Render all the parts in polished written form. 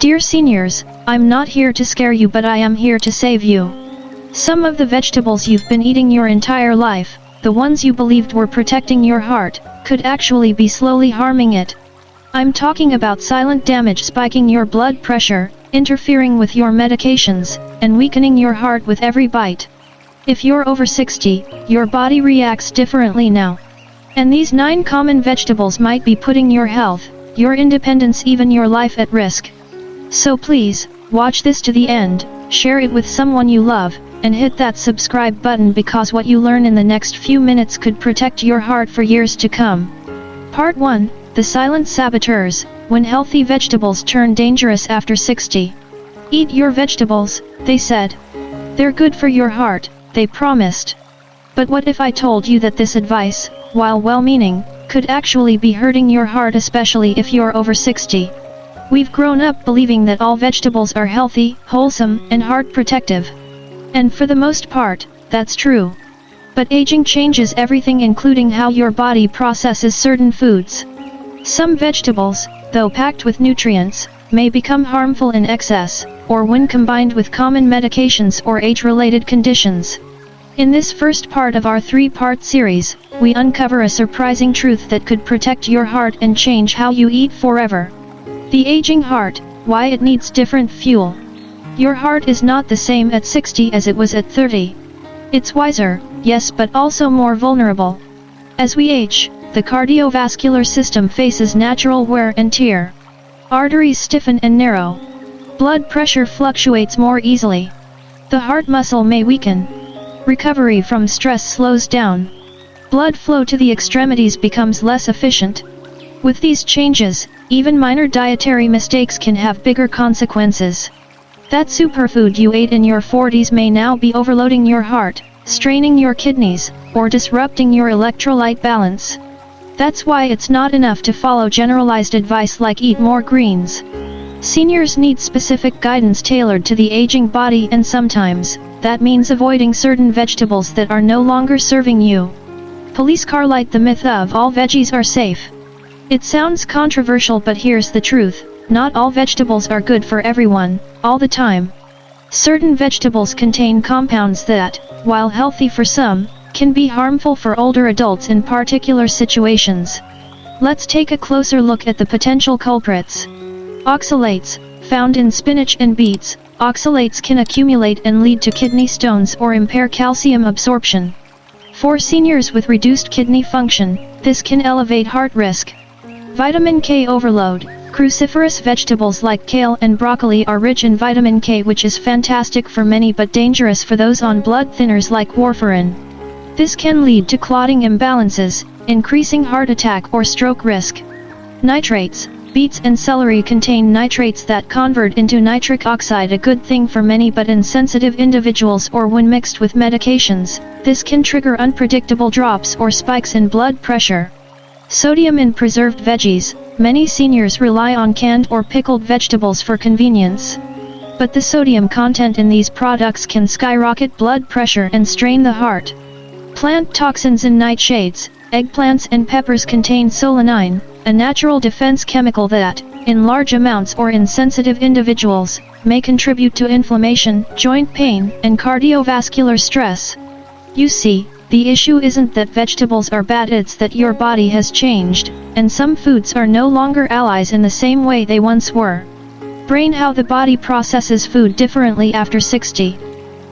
Dear seniors, I'm not here to scare you, but I am here to save you. Some of the vegetables you've been eating your entire life, the ones you believed were protecting your heart, could actually be slowly harming it. I'm talking about silent damage, spiking your blood pressure, interfering with your medications, and weakening your heart with every bite. If you're over 60, your body reacts differently now. And these 9 common vegetables might be putting your health, your independence, even your life at risk. So please, watch this to the end, share it with someone you love, and hit that subscribe button, because what you learn in the next few minutes could protect your heart for years to come. Part 1, The Silent Saboteurs, When Healthy Vegetables Turn Dangerous After 60. Eat your vegetables, they said. They're good for your heart, they promised. But what if I told you that this advice, while well-meaning, could actually be hurting your heart, especially if you're over 60? We've grown up believing that all vegetables are healthy, wholesome, and heart protective. And for the most part, that's true. But aging changes everything, including how your body processes certain foods. Some vegetables, though packed with nutrients, may become harmful in excess, or when combined with common medications or age-related conditions. In this first part of our 3-part series, we uncover a surprising truth that could protect your heart and change how you eat forever. The aging heart, why it needs different fuel. Your heart is not the same at 60 as it was at 30. It's wiser, yes, but also more vulnerable. As we age, the cardiovascular system faces natural wear and tear. Arteries stiffen and narrow. Blood pressure fluctuates more easily. The heart muscle may weaken. Recovery from stress slows down. Blood flow to the extremities becomes less efficient. With these changes, even minor dietary mistakes can have bigger consequences. That superfood you ate in your 40s may now be overloading your heart, straining your kidneys, or disrupting your electrolyte balance. That's why it's not enough to follow generalized advice like eat more greens. Seniors need specific guidance tailored to the aging body, and sometimes, that means avoiding certain vegetables that are no longer serving you. Police car light the myth of all veggies are safe. It sounds controversial, but here's the truth. Not all vegetables are good for everyone, all the time. Certain vegetables contain compounds that, while healthy for some, can be harmful for older adults in particular situations. Let's take a closer look at the potential culprits. Oxalates, found in spinach and beets, oxalates can accumulate and lead to kidney stones or impair calcium absorption. For seniors with reduced kidney function, this can elevate heart risk. Vitamin K overload. Cruciferous vegetables like kale and broccoli are rich in vitamin K, which is fantastic for many but dangerous for those on blood thinners like warfarin. This can lead to clotting imbalances, increasing heart attack or stroke risk. Nitrates. Beets and celery contain nitrates that convert into nitric oxide, a good thing for many, but in sensitive individuals or when mixed with medications, this can trigger unpredictable drops or spikes in blood pressure. Sodium in preserved veggies. Many seniors rely on canned or pickled vegetables for convenience. But the sodium content in these products can skyrocket blood pressure and strain the heart. Plant toxins in nightshades. Eggplants and peppers contain solanine, a natural defense chemical that, in large amounts or in sensitive individuals, may contribute to inflammation, joint pain, and cardiovascular stress. You see, the issue isn't that vegetables are bad, it's that your body has changed, and some foods are no longer allies in the same way they once were. Brain. How the body processes food differently after 60.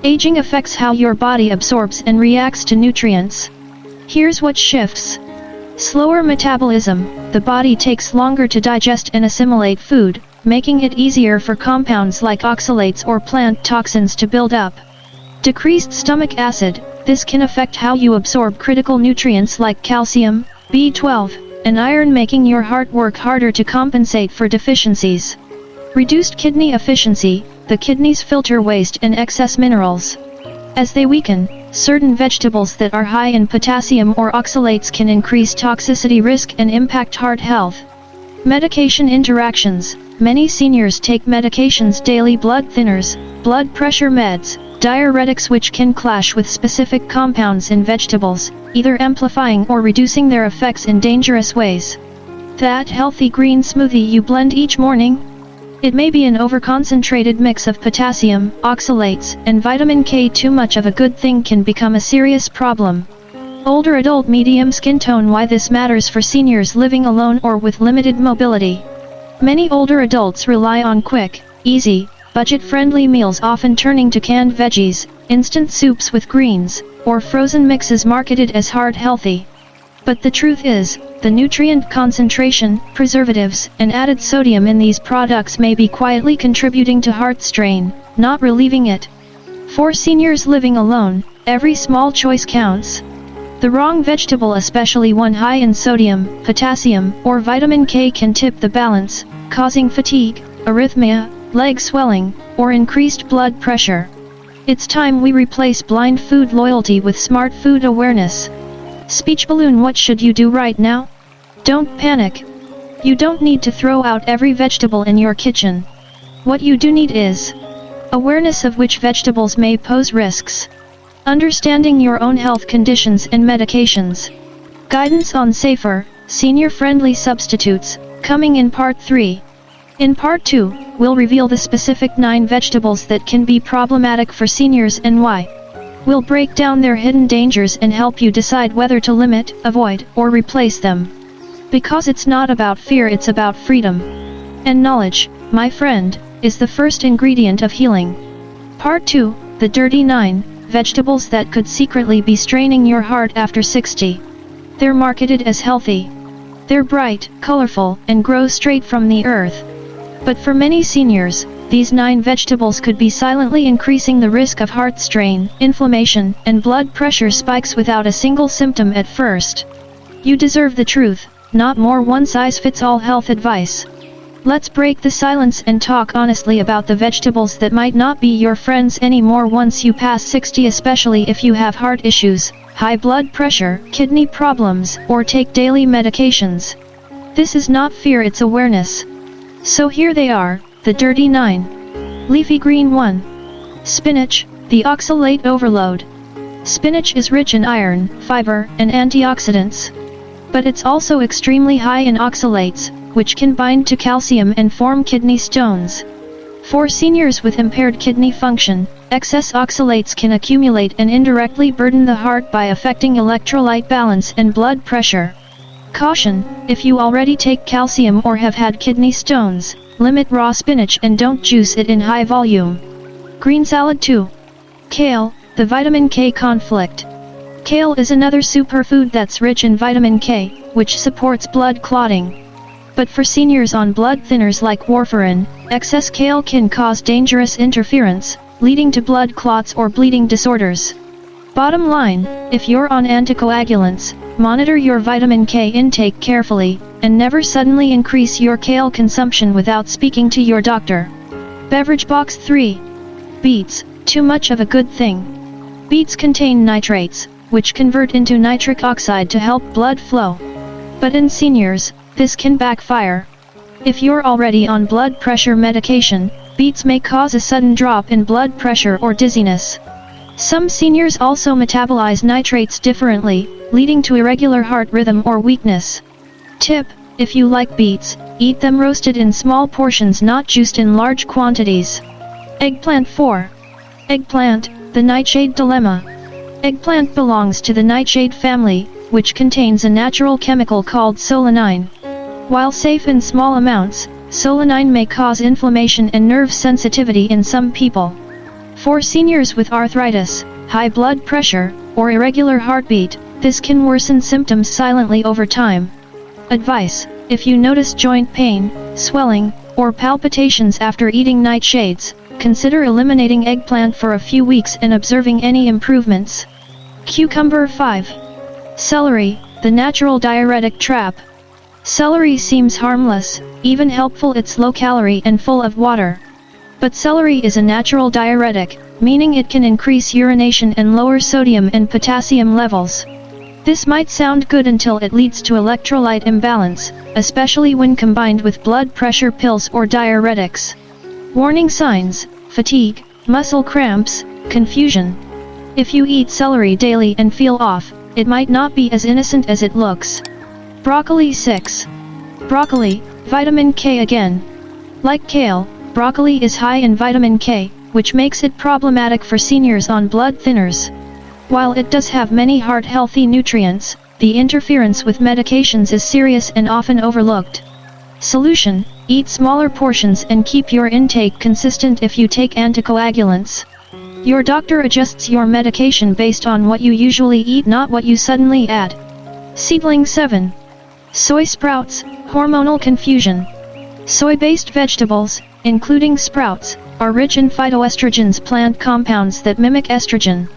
Aging affects how your body absorbs and reacts to nutrients. Here's what shifts. Slower metabolism. The body takes longer to digest and assimilate food, making it easier for compounds like oxalates or plant toxins to build up. Decreased stomach acid. This can affect how you absorb critical nutrients like calcium, B12, and iron, making your heart work harder to compensate for deficiencies. Reduced kidney efficiency. The kidneys filter waste and excess minerals. As they weaken, certain vegetables that are high in potassium or oxalates can increase toxicity risk and impact heart health. Medication interactions. Many seniors take medications daily: blood thinners, blood pressure meds, diuretics, which can clash with specific compounds in vegetables, either amplifying or reducing their effects in dangerous ways. That healthy green smoothie you blend each morning? It may be an overconcentrated mix of potassium, oxalates, and vitamin K. Too much of a good thing can become a serious problem. Older adult medium skin tone. Why this matters for seniors living alone or with limited mobility. Many older adults rely on quick, easy, budget-friendly meals, often turning to canned veggies, instant soups with greens, or frozen mixes marketed as heart healthy. But the truth is, the nutrient concentration, preservatives, and added sodium in these products may be quietly contributing to heart strain, not relieving it. For seniors living alone, every small choice counts. The wrong vegetable, especially one high in sodium, potassium, or vitamin K, can tip the balance, causing fatigue, arrhythmia, leg swelling, or increased blood pressure. It's time we replace blind food loyalty with smart food awareness. Speech balloon. What should you do right now? Don't panic. You don't need to throw out every vegetable in your kitchen. What you do need is awareness of which vegetables may pose risks, understanding your own health conditions and medications, guidance on safer, senior-friendly substitutes, coming in Part 3. In Part 2, we'll reveal the specific 9 vegetables that can be problematic for seniors and why. We'll break down their hidden dangers and help you decide whether to limit, avoid, or replace them. Because it's not about fear, it's about freedom. And knowledge, my friend, is the first ingredient of healing. Part 2, the dirty 9 vegetables that could secretly be straining your heart after 60. They're marketed as healthy. They're bright, colorful, and grow straight from the earth. But for many seniors, these 9 vegetables could be silently increasing the risk of heart strain, inflammation, and blood pressure spikes without a single symptom at first. You deserve the truth, not more one-size-fits-all health advice. Let's break the silence and talk honestly about the vegetables that might not be your friends anymore once you pass 60, especially if you have heart issues, high blood pressure, kidney problems, or take daily medications. This is not fear, it's awareness. So here they are, the dirty 9. Leafy green 1. Spinach, the oxalate overload. Spinach is rich in iron, fiber, and antioxidants. But it's also extremely high in oxalates, which can bind to calcium and form kidney stones. For seniors with impaired kidney function, excess oxalates can accumulate and indirectly burden the heart by affecting electrolyte balance and blood pressure. Caution, if you already take calcium or have had kidney stones, limit raw spinach and don't juice it in high volume. Green salad 2. Kale, the vitamin K conflict. Kale is another superfood that's rich in vitamin K, which supports blood clotting. But for seniors on blood thinners like warfarin, excess kale can cause dangerous interference, leading to blood clots or bleeding disorders. Bottom line, if you're on anticoagulants, monitor your vitamin K intake carefully, and never suddenly increase your kale consumption without speaking to your doctor. Beverage box 3. Beets, too much of a good thing. Beets contain nitrates, which convert into nitric oxide to help blood flow. But in seniors, this can backfire. If you're already on blood pressure medication, beets may cause a sudden drop in blood pressure or dizziness. Some seniors also metabolize nitrates differently, leading to irregular heart rhythm or weakness. Tip: if you like beets, eat them roasted in small portions, not juiced in large quantities. Eggplant 4. Eggplant, the nightshade dilemma. Eggplant belongs to the nightshade family, which contains a natural chemical called solanine. While safe in small amounts, solanine may cause inflammation and nerve sensitivity in some people. For seniors with arthritis, high blood pressure, or irregular heartbeat, this can worsen symptoms silently over time. Advice: if you notice joint pain, swelling, or palpitations after eating nightshades, consider eliminating eggplant for a few weeks and observing any improvements. Cucumber 5. Celery, the natural diuretic trap. Celery seems harmless, even helpful. It's low-calorie and full of water. But celery is a natural diuretic, meaning it can increase urination and lower sodium and potassium levels. This might sound good until it leads to electrolyte imbalance, especially when combined with blood pressure pills or diuretics. Warning signs: fatigue, muscle cramps, confusion. If you eat celery daily and feel off, it might not be as innocent as it looks. Broccoli 6. Broccoli, vitamin K again. Like kale, broccoli is high in vitamin K, which makes it problematic for seniors on blood thinners. While it does have many heart-healthy nutrients, the interference with medications is serious and often overlooked. Solution: eat smaller portions and keep your intake consistent if you take anticoagulants. Your doctor adjusts your medication based on what you usually eat, not what you suddenly add. Seedling 7. Soy sprouts, hormonal confusion. Soy-based vegetables, including sprouts, are rich in phytoestrogens, plant compounds that mimic estrogen.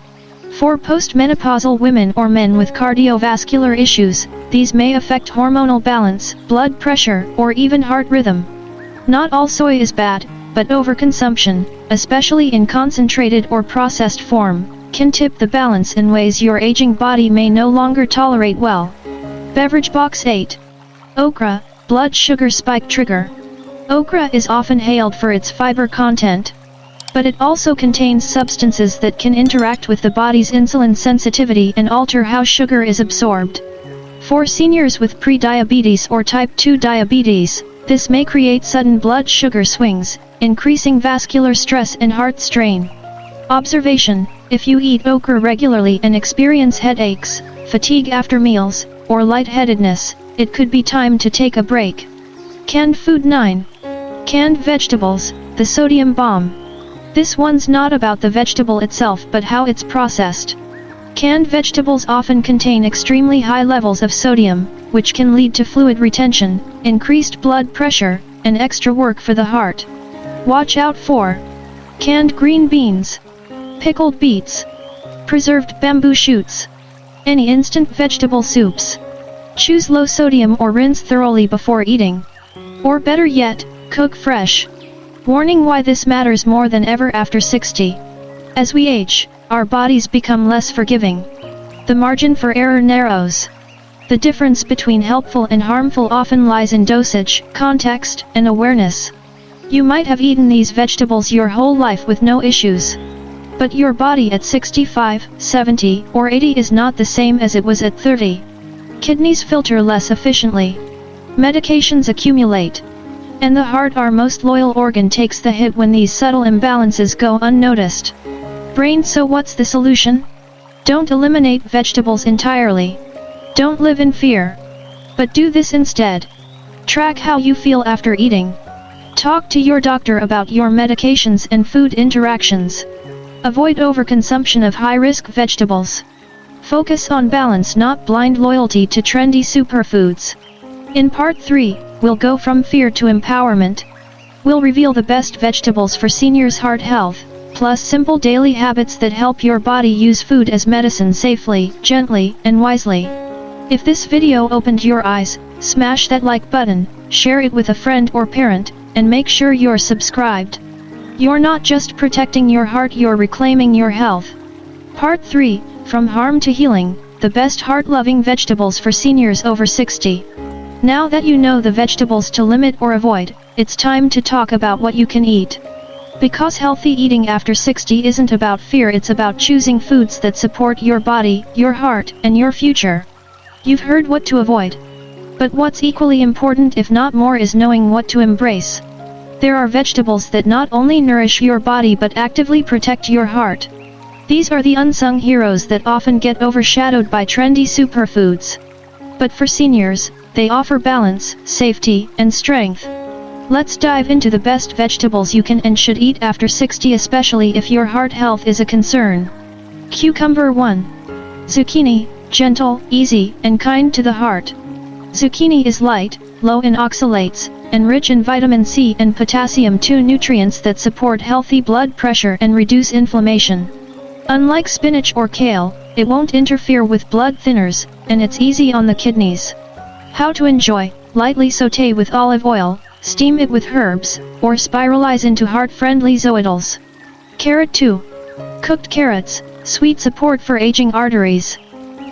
For postmenopausal women or men with cardiovascular issues, these may affect hormonal balance, blood pressure, or even heart rhythm. Not all soy is bad, but overconsumption, especially in concentrated or processed form, can tip the balance in ways your aging body may no longer tolerate well. Beverage Box 8. Okra, blood sugar spike trigger. Okra is often hailed for its fiber content, but it also contains substances that can interact with the body's insulin sensitivity and alter how sugar is absorbed. For seniors with prediabetes or type 2 diabetes, this may create sudden blood sugar swings, increasing vascular stress and heart strain. Observation: if you eat okra regularly and experience headaches, fatigue after meals, or lightheadedness, it could be time to take a break. Canned food 9. Canned vegetables, the sodium bomb. This one's not about the vegetable itself but how it's processed. Canned vegetables often contain extremely high levels of sodium, which can lead to fluid retention, increased blood pressure, and extra work for the heart. Watch out for canned green beans, pickled beets, preserved bamboo shoots, any instant vegetable soups. Choose low sodium or rinse thoroughly before eating. Or better yet, cook fresh. Warning: why this matters more than ever after 60. As we age, our bodies become less forgiving. The margin for error narrows. The difference between helpful and harmful often lies in dosage, context, and awareness. You might have eaten these vegetables your whole life with no issues. But your body at 65, 70, or 80 is not the same as it was at 30. Kidneys filter less efficiently. Medications accumulate. And the heart, our most loyal organ, takes the hit when these subtle imbalances go unnoticed. Brain: so what's the solution? Don't eliminate vegetables entirely. Don't live in fear. But do this instead. Track how you feel after eating. Talk to your doctor about your medications and food interactions. Avoid overconsumption of high-risk vegetables. Focus on balance, not blind loyalty to trendy superfoods. In Part 3, we'll go from fear to empowerment. We'll reveal the best vegetables for seniors' heart health, plus simple daily habits that help your body use food as medicine safely, gently, and wisely. If this video opened your eyes, smash that like button, share it with a friend or parent, and make sure you're subscribed. You're not just protecting your heart, you're reclaiming your health. Part 3, From Harm to Healing, the best heart-loving vegetables for seniors over 60. Now that you know the vegetables to limit or avoid, it's time to talk about what you can eat. Because healthy eating after 60 isn't about fear, it's about choosing foods that support your body, your heart, and your future. You've heard what to avoid. But what's equally important, if not more, is knowing what to embrace. There are vegetables that not only nourish your body but actively protect your heart. These are the unsung heroes that often get overshadowed by trendy superfoods. But for seniors, they offer balance, safety, and strength. Let's dive into the best vegetables you can and should eat after 60, especially if your heart health is a concern. Cucumber 1. Zucchini, gentle, easy, and kind to the heart. Zucchini is light, low in oxalates, and rich in vitamin C and potassium, two nutrients that support healthy blood pressure and reduce inflammation. Unlike spinach or kale, it won't interfere with blood thinners, and it's easy on the kidneys. How to enjoy: lightly sauté with olive oil, steam it with herbs, or spiralize into heart-friendly zoetyls. Carrot 2. Cooked carrots, sweet support for aging arteries.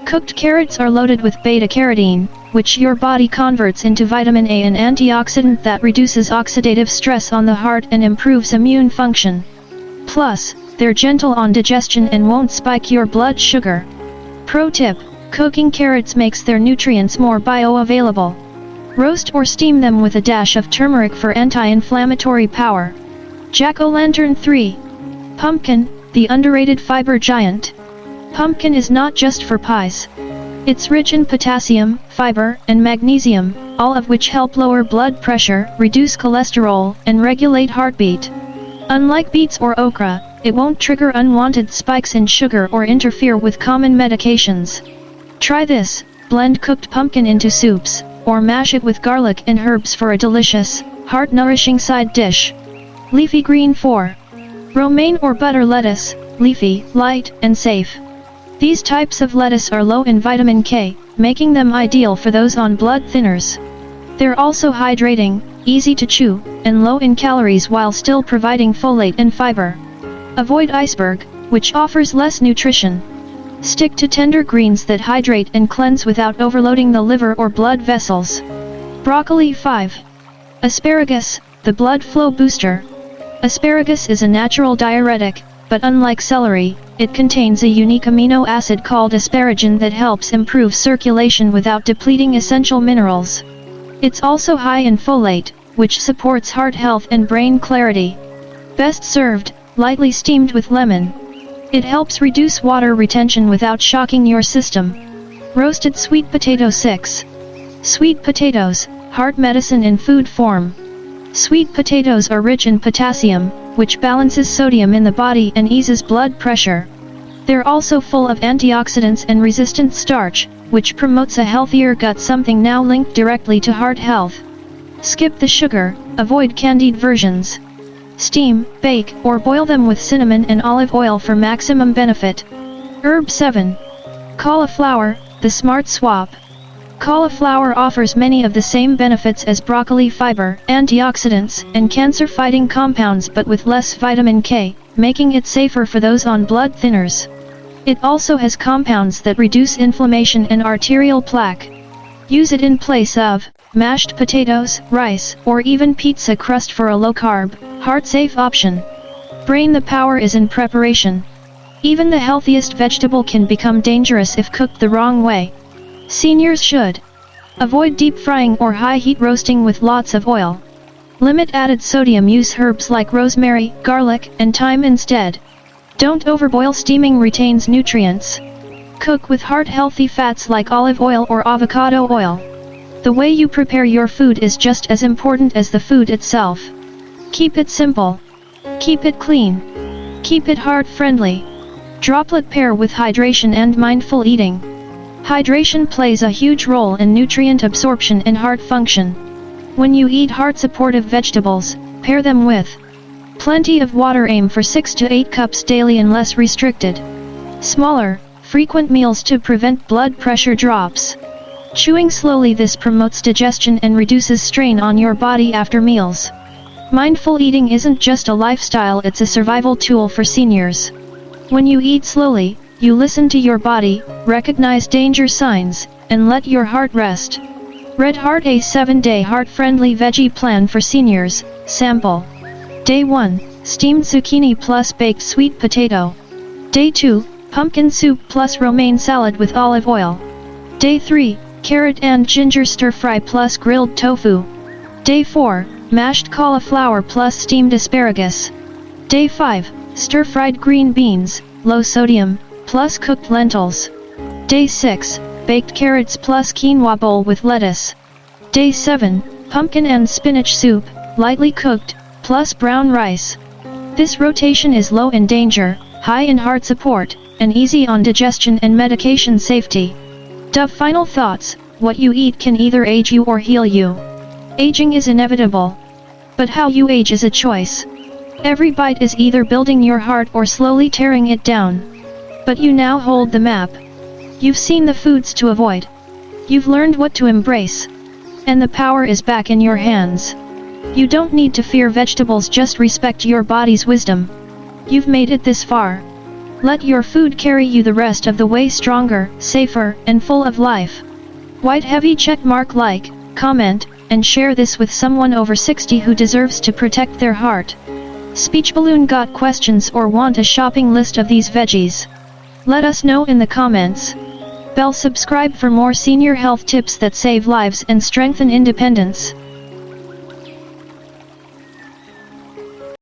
Cooked carrots are loaded with beta-carotene, which your body converts into vitamin A, an antioxidant that reduces oxidative stress on the heart and improves immune function. Plus, they're gentle on digestion and won't spike your blood sugar. Pro tip: cooking carrots makes their nutrients more bioavailable. Roast or steam them with a dash of turmeric for anti-inflammatory power. Jack-o'-lantern 3. Pumpkin, the underrated fiber giant. Pumpkin is not just for pies. It's rich in potassium, fiber, and magnesium, all of which help lower blood pressure, reduce cholesterol, and regulate heartbeat. Unlike beets or okra, it won't trigger unwanted spikes in sugar or interfere with common medications. Try this: blend cooked pumpkin into soups, or mash it with garlic and herbs for a delicious, heart-nourishing side dish. Leafy green 4. Romaine or butter lettuce, leafy, light, and safe. These types of lettuce are low in vitamin K, making them ideal for those on blood thinners. They're also hydrating, easy to chew, and low in calories while still providing folate and fiber. Avoid iceberg, which offers less nutrition. Stick to tender greens that hydrate and cleanse without overloading the liver or blood vessels. Broccoli 5. Asparagus, the blood flow booster. Asparagus is a natural diuretic, but unlike celery, it contains a unique amino acid called asparagine that helps improve circulation without depleting essential minerals. It's also high in folate, which supports heart health and brain clarity. Best served, lightly steamed with lemon. It helps reduce water retention without shocking your system. Roasted sweet potato 6. Sweet potatoes, heart medicine in food form. Sweet potatoes are rich in potassium, which balances sodium in the body and eases blood pressure. They're also full of antioxidants and resistant starch, which promotes a healthier gut, something now linked directly to heart health. Skip the sugar, avoid candied versions. Steam, bake, or boil them with cinnamon and olive oil for maximum benefit. Herb 7. Cauliflower, the smart swap. Cauliflower offers many of the same benefits as broccoli: fiber, antioxidants, and cancer-fighting compounds, but with less vitamin K, making it safer for those on blood thinners. It also has compounds that reduce inflammation and arterial plaque. Use it in place of mashed potatoes, rice, or even pizza crust for a low-carb, heart-safe option. Brain: the power is in preparation. Even the healthiest vegetable can become dangerous if cooked the wrong way. Seniors should avoid deep frying or high-heat roasting with lots of oil. Limit added sodium use. Herbs like rosemary, garlic, and thyme instead. Don't overboil. Steaming retains nutrients. Cook with heart-healthy fats like olive oil or avocado oil. The way you prepare your food is just as important as the food itself. Keep it simple. Keep it clean. Keep it heart-friendly. Droplet pair with hydration and mindful eating. Hydration plays a huge role in nutrient absorption and heart function. When you eat heart-supportive vegetables, pair them with plenty of water. Aim for 6 to 8 cups daily unless restricted. Smaller, frequent meals to prevent blood pressure drops. Chewing slowly. This promotes digestion and reduces strain on your body after meals. Mindful eating isn't just a lifestyle, it's a survival tool for seniors. When you eat slowly, you listen to your body, recognize danger signs, and let your heart rest. Red Heart, a 7-day heart-friendly veggie plan for seniors. Sample. Day 1, steamed zucchini plus baked sweet potato. Day 2, pumpkin soup plus romaine salad with olive oil. Day 3, carrot and ginger stir-fry plus grilled tofu. Day 4, mashed cauliflower plus steamed asparagus. Day 5, stir-fried green beans, low sodium, plus cooked lentils. Day 6, baked carrots plus quinoa bowl with lettuce. Day 7, pumpkin and spinach soup, lightly cooked, plus brown rice. This rotation is low in danger, high in heart support, and easy on digestion and medication safety. Final thoughts: what you eat can either age you or heal you. Aging is inevitable. But how you age is a choice. Every bite is either building your heart or slowly tearing it down. But you now hold the map. You've seen the foods to avoid. You've learned what to embrace. And the power is back in your hands. You don't need to fear vegetables, just respect your body's wisdom. You've made it this far. Let your food carry you the rest of the way, stronger, safer, and full of life. White heavy check mark. Like, comment, and share this with someone over 60 who deserves to protect their heart. Speech balloon. Got questions or want a shopping list of these veggies? Let us know in the comments. Bell subscribe for more senior health tips that save lives and strengthen independence.